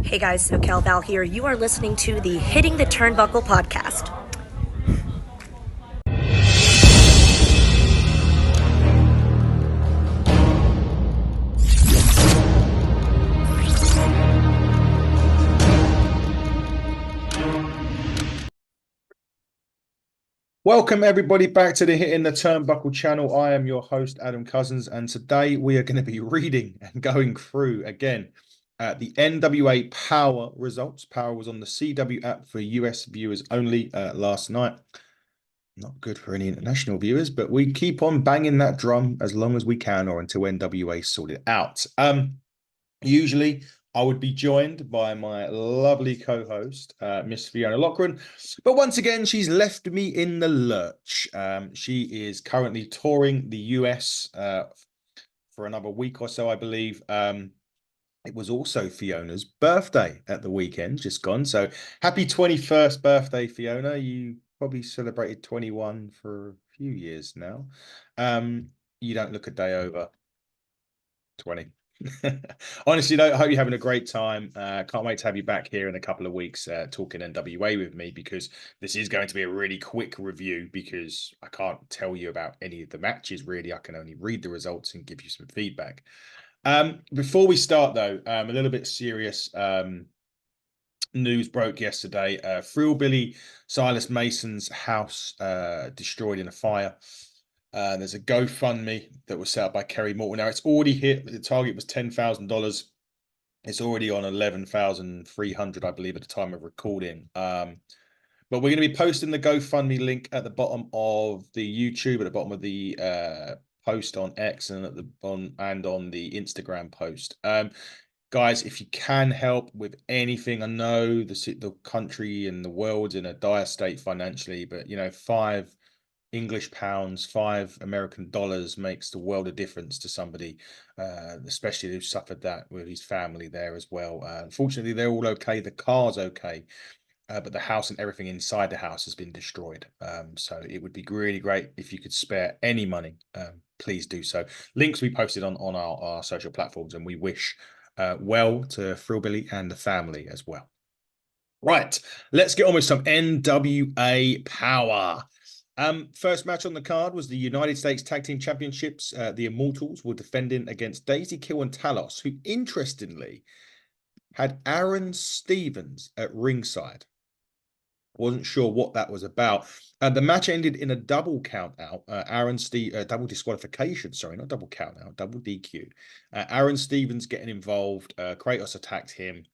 Hey guys, SoCal Val here. You are listening to the Hitting the Turnbuckle podcast. Welcome everybody back to the Hitting the Turnbuckle channel. I am your host, Adam Cousins, and today we are going to be reading and going through again the NWA Powerr results. Powerr was on the CW app for US viewers only last night. Not good for any international viewers, but we keep on banging that drum as long as we can or until NWA sort it out. Usually I would be joined by my lovely co-host, Miss Fiona Loughran. But once again, she's left me in the lurch. She is currently touring the US for another week or so, I believe. It was also Fiona's birthday at the weekend, just gone. So happy 21st birthday, Fiona. You probably celebrated 21 for a few years now. You don't look a day over 20. Honestly, though, I hope you're having a great time. Can't wait to have you back here in a couple of weeks talking NWA with me, because this is going to be a really quick review, because I can't tell you about any of the matches, really. I can only read the results and give you some feedback. Before we start, though, a little bit serious news broke yesterday. Frillbilly Silas Mason's house destroyed in a fire. There's a GoFundMe that was set up by Kerry Morton. Now it's already hit. The target was $10,000. It's already on 11,300, I believe, at the time of recording. But we're going to be posting the GoFundMe link at the bottom of the YouTube, at the bottom of the post on X, and on the Instagram post. Guys, if you can help with anything, I know the country and the world's in a dire state financially, but £5 English pounds, $5 American makes the world of difference to somebody, especially who suffered that with his family there as well. Unfortunately, they're all okay. The car's okay, but the house and everything inside the house has been destroyed. So it would be really great if you could spare any money. Please do so. Links we posted on our social platforms, and we wish well to Frillbilly and the family as well. Right, let's get on with some NWA Powerr. First match on the card was the United States Tag Team Championships. The Immortals were defending against Daisy Kill and Talos, who interestingly had Aron Stevens at ringside. Wasn't sure what that was about. The match ended in a double count out. Double disqualification. Sorry, not double count out. Double DQ. Aron Stevens getting involved. Kratos attacked him.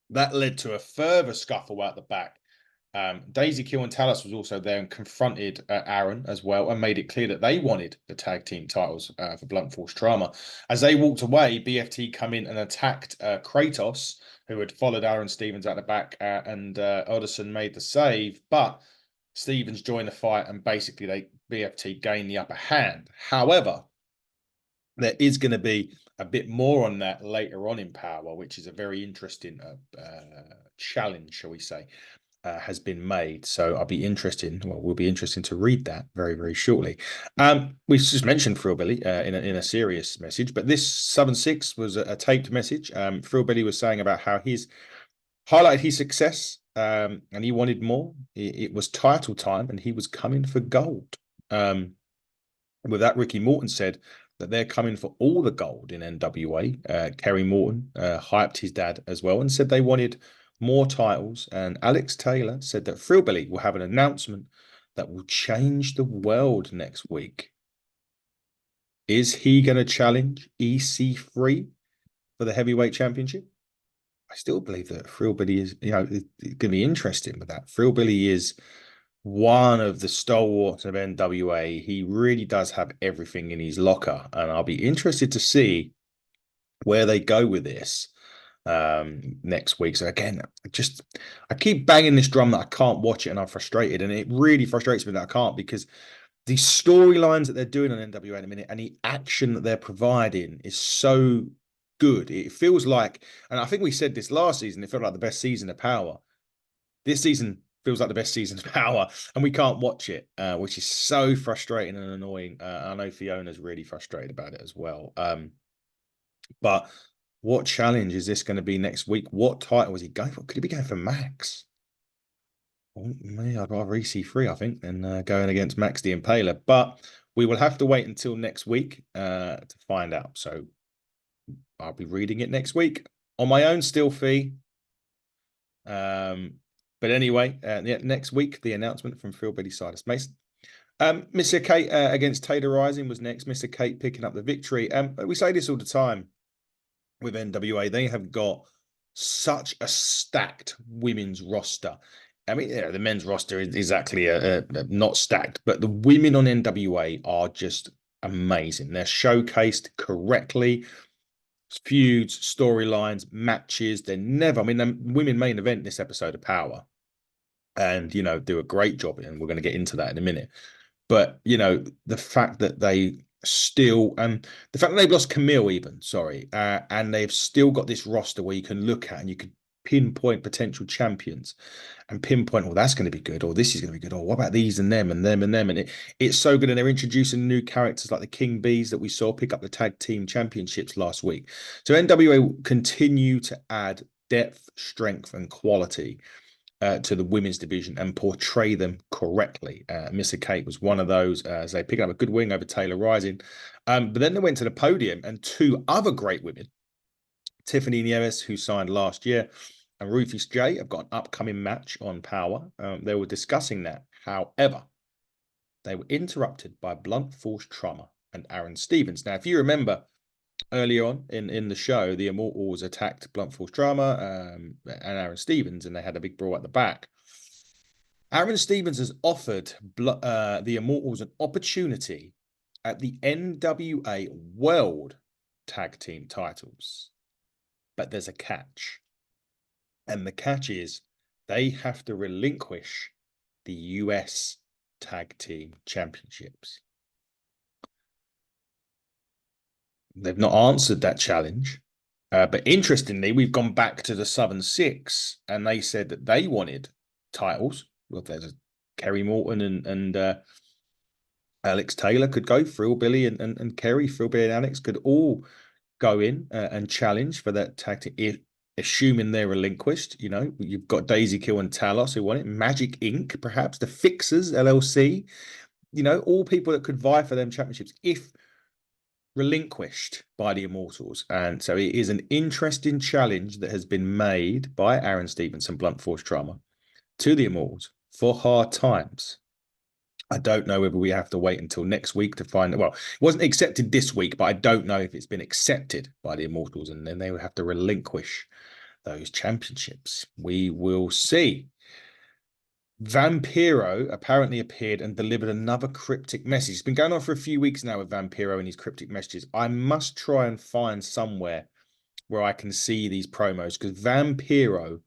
That led to a further scuffle out the back. Daisy Kill and Talos was also there and confronted Aron as well, and made it clear that they wanted the tag team titles for Blunt Force Trauma. As they walked away, BFT come in and attacked Kratos, who had followed Aron Stevens out the back, and Odderson made the save, but Stevens joined the fight, and basically BFT gained the upper hand. However, there is going to be a bit more on that later on in Powerr, which is a very interesting challenge, shall we say, has been made. So we'll be interesting to read that very, very shortly. We just mentioned Frillbilly in a serious message, but this 7-6 was a taped message. Frillbilly was saying about how he's highlighted his success, and he wanted more. It was title time, and he was coming for gold. With that, Ricky Morton said that they're coming for all the gold in NWA. Kerry Morton hyped his dad as well and said they wanted more titles. And Alex Taylor said that Frillbilly will have an announcement that will change the world next week. Is he going to challenge EC3 for the heavyweight championship? I still believe that Frillbilly is, it's going to be interesting with that. Frillbilly is one of the stalwarts of NWA. He really does have everything in his locker, and I'll be interested to see where they go with this next week. So again, I keep banging this drum that I can't watch it, and I'm frustrated, and it really frustrates me that I can't, because the storylines that they're doing on NWA in a minute and the action that they're providing is so good. It feels like, and I think we said this last season, it felt like the best season of Powerr. This season feels like the best season of Powerr, and we can't watch it, which is so frustrating and annoying. I know Fiona's really frustrated about it as well. But What challenge is this going to be next week? What title is he going for? Could he be going for Max? Well, me, I'd rather EC3, I think, than going against Max the Impaler. But we will have to wait until next week to find out. So I'll be reading it next week on my own still fee. But anyway, next week, the announcement from Phil Billy Sidus Mason. Mr. Kate against Taylor Rising was next. Mr. Kate picking up the victory. We say this all the time with NWA. They have got such a stacked women's roster. I mean, yeah, the men's roster is exactly not stacked, but the women on NWA are just amazing. They're showcased correctly. Feuds, storylines, matches. They're never, I mean, the women main event this episode of Power and, do a great job. And we're going to get into that in a minute. But, the fact that they still, the fact that they've lost Camille even, sorry, and they've still got this roster where you can look at and you could pinpoint potential champions and pinpoint, oh, that's going to be good, or this is going to be good, or what about these and them and them and them, and it's so good. And they're introducing new characters like the King Bees that we saw pick up the tag team championships last week. So NWA continue to add depth, strength, and quality to the women's division and portray them correctly. Missa Kate was one of those as they picked up a good win over Taylor Rising. But then they went to the podium and two other great women, Tiffany Nieves, who signed last year, and Rufus J have got an upcoming match on Power. They were discussing that. However, they were interrupted by blunt force trauma and Aron Stevens. Now, if you remember earlier on in the show, the Immortals attacked blunt force trauma and Aron Stevens, and they had a big brawl at the back. Aron Stevens has offered the Immortals an opportunity at the NWA World Tag Team titles. But there's a catch. And the catch is they have to relinquish the US Tag Team Championships. They've not answered that challenge. But interestingly, we've gone back to the Southern Six, and they said that they wanted titles. Well, there's Kerry Morton and Alex Taylor could go. Frill Billy and Kerry, Frill Billy and Alex could all go in and challenge for that tag team, assuming they're relinquished. You've got Daisy Kill and Talos who want it. Magic Inc., perhaps the Fixers LLC. All people that could vie for them championships if relinquished by the Immortals. And so it is an interesting challenge that has been made by Aron Stevens and Blunt Force Trauma to the Immortals for hard times. I don't know whether we have to wait until next week to find it. Well, it wasn't accepted this week, but I don't know if it's been accepted by the Immortals, and then they would have to relinquish those championships. We will see. Vampiro apparently appeared and delivered another cryptic message. It's been going on for a few weeks now with Vampiro and his cryptic messages. I must try and find somewhere where I can see these promos, because Vampiro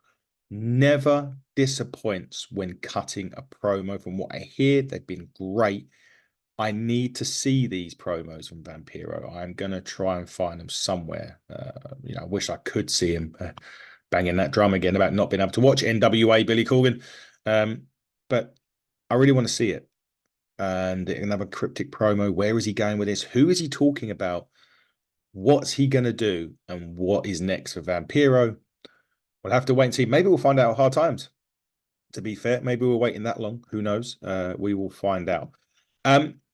never disappoints when cutting a promo. From what I hear, they've been great. I need to see these promos from Vampiro. I'm going to try and find them somewhere. I wish I could see him banging that drum again about not being able to watch NWA Billy Corgan. But I really want to see it. And another cryptic promo. Where is he going with this? Who is he talking about? What's he going to do? And what is next for Vampiro? We'll have to wait and see. Maybe we'll find out at hard times. To be fair, maybe we're waiting that long. Who knows? We will find out.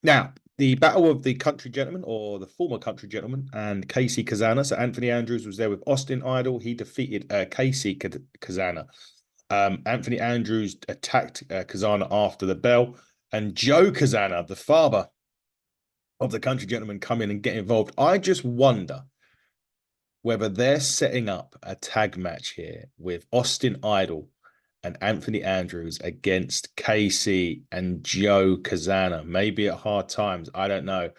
Now, the battle of the country gentleman, or the former country gentleman, and Casey Kazana. So Anthony Andrews was there with Austin Idol. He defeated Casey Kazana. Anthony Andrews attacked Kazana after the bell, and Joe Kazana, the father of the country gentleman, come in and get involved. I just wonder whether they're setting up a tag match here with Austin Idol and Anthony Andrews against Casey and Joe Kazana, maybe at hard times. I don't know.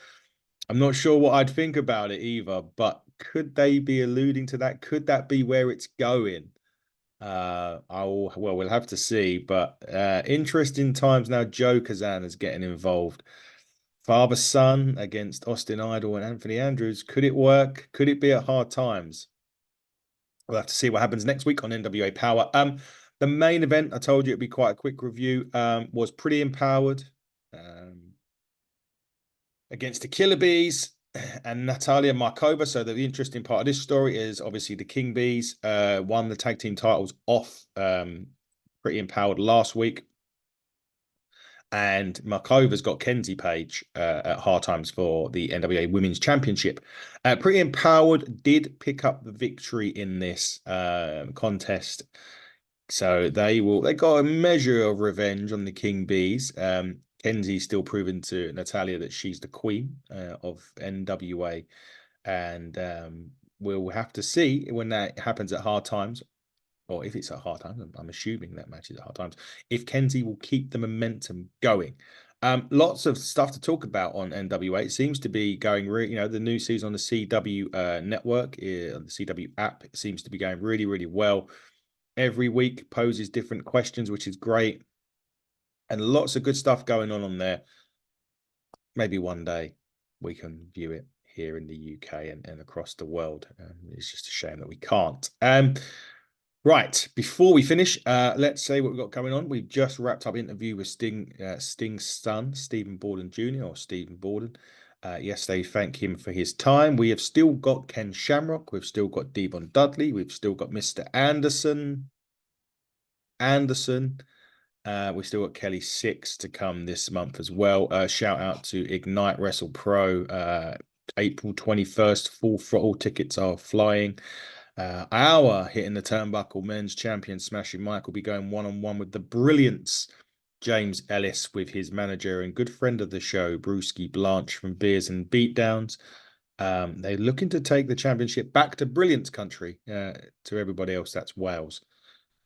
I'm not sure what I'd think about it either, but could they be alluding to that? Could that be where it's going? We'll have to see, but interesting times now. Joe Kazana is getting involved. Father son against Austin Idol and Anthony Andrews. Could it work? Could it be at hard times? We'll have to see what happens next week on NWA Powerr. The main event, I told you it'd be quite a quick review, was Pretty Empowered against the Killer Bees. and Natalia Markova. So the interesting part of this story is obviously the King Bees won the tag team titles off Pretty Empowered last week. And Markova's got Kenzie Page at hard times for the NWA Women's Championship. Pretty Empowered did pick up the victory in this contest. So they got a measure of revenge on the King Bees. Kenzie's still proving to Natalia that she's the queen of NWA. And we'll have to see when that happens at hard times, or if it's at hard times. I'm assuming that match is at hard times, if Kenzie will keep the momentum going. Lots of stuff to talk about on NWA. It seems to be going really, the new season on the CW network, the CW app, it seems to be going really, really well. Every week poses different questions, which is great. And lots of good stuff going on there. Maybe one day we can view it here in the UK and across the world. It's just a shame that we can't. Right, before we finish, let's say what we've got going on. We've just wrapped up an interview with Sting's son, Stephen Borden Jr. or Stephen Borden. Yesterday, thank him for his time. We have still got Ken Shamrock. We've still got Devon Dudley. We've still got Mr. Anderson. We've still got Kelly Six to come this month as well. Shout out to Ignite Wrestle Pro. April 21st, full throttle tickets are flying. Our Hitting the Turnbuckle men's champion, Smashing Mike, will be going one-on-one with the brilliance James Ellis with his manager and good friend of the show, Brewski Blanche from Beers and Beatdowns. They're looking to take the championship back to Brilliance country. To everybody else, that's Wales.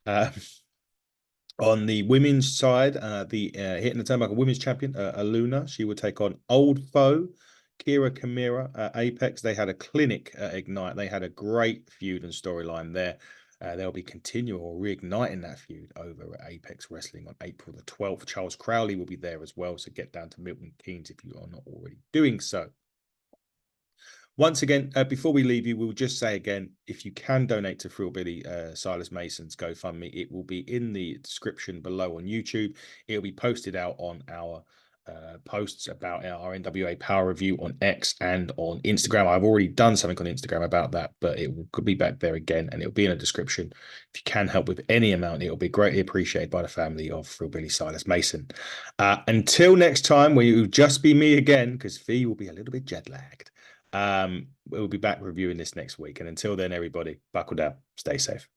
On the women's side, the Hitting the Turnbuckle women's champion, Aluna, she will take on old foe Kira Kamira at Apex. They had a clinic at Ignite. They had a great feud and storyline there. They'll be continuing or reigniting that feud over at Apex Wrestling on April the 12th. Charles Crowley will be there as well, so get down to Milton Keynes if you are not already doing so. Once again, before we leave you, we'll just say again, if you can donate to Frillbilly Silas Mason's GoFundMe, it will be in the description below on YouTube. It'll be posted out on our posts about our NWA Powerr review on X and on Instagram. I've already done something on Instagram about that, but could be back there again, and it'll be in the description. If you can help with any amount, it'll be greatly appreciated by the family of Frillbilly Silas Mason. Until next time, where you'll just be me again, because Fee will be a little bit jet lagged. We'll be back reviewing this next week. And until then, everybody, buckle down, stay safe.